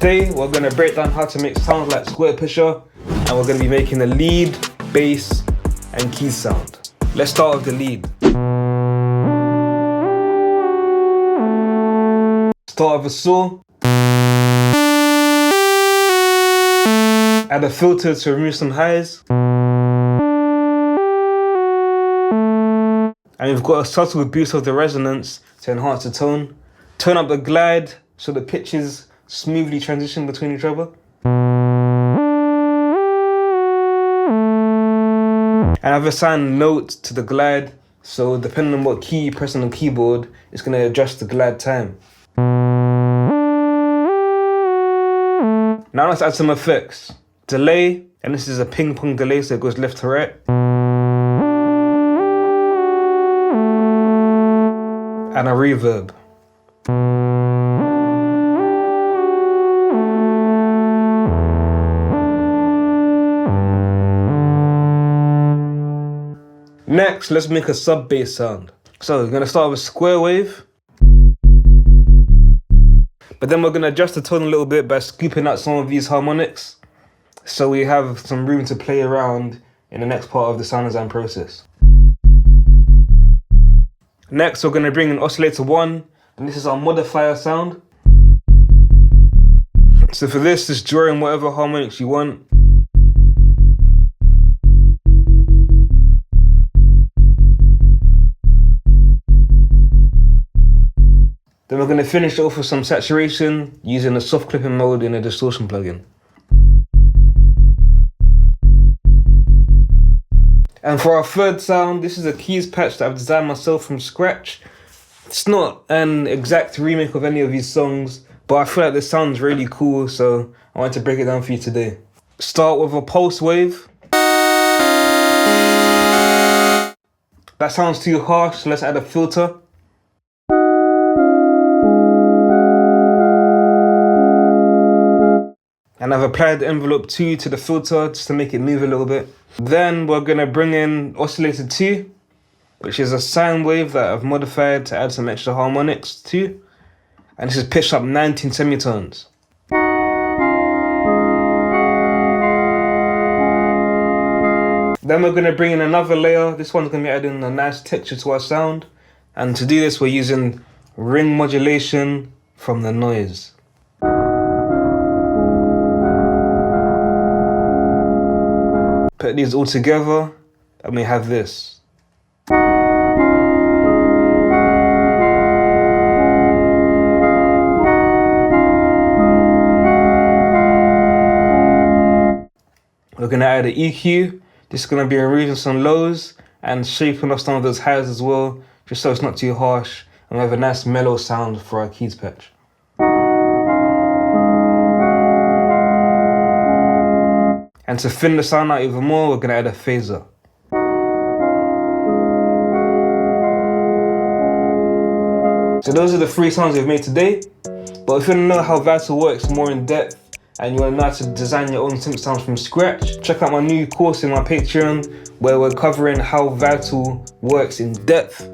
Today we're going to break down how to make sounds like SquarePusher, and we're going to be making a lead, bass and keys sound. Let's start with the lead. Start with a saw. Add a filter to remove some highs. And we've got a subtle boost of the resonance to enhance the tone. Turn up the glide so the pitches smoothly transition between each other. And I've assigned notes to the glide, so depending on what key you press on the keyboard, it's going to adjust the glide time. Now let's add some effects. Delay, and this is a ping pong delay, so it goes left to right. And a reverb. Next, let's make a sub bass sound. So we're going to start with square wave. But then we're going to adjust the tone a little bit by scooping out some of these harmonics, so we have some room to play around in the next part of the sound design process. Next, we're going to bring in oscillator 1, and this is our modifier sound. So for this, just draw in whatever harmonics you want. Then we're going to finish off with some saturation using the soft clipping mode in a distortion plugin. And for our third sound, this is a keys patch that I've designed myself from scratch. It's not an exact remake of any of these songs, but I feel like this sounds really cool, so I wanted to break it down for you today. Start with a pulse wave. That sounds too harsh, so let's add a filter. And I've applied envelope 2 to the filter just to make it move a little bit. Then we're going to bring in oscillator 2, which is a sine wave that I've modified to add some extra harmonics to. And this is pitched up 19 semitones. Then we're going to bring in another layer. This one's going to be adding a nice texture to our sound. And to do this, we're using ring modulation from the noise. Put these all together, and we have this. We're going to add an EQ. This is going to be removing some lows and shaping off some of those highs as well, just so it's not too harsh, and we have a nice mellow sound for our keys patch. And to thin the sound out even more, we're going to add a phaser. So those are the 3 sounds we've made today. But if you want to know how Vital works more in depth, and you want to know how to design your own synth sounds from scratch, check out my new course in my Patreon, where we're covering how Vital works in depth.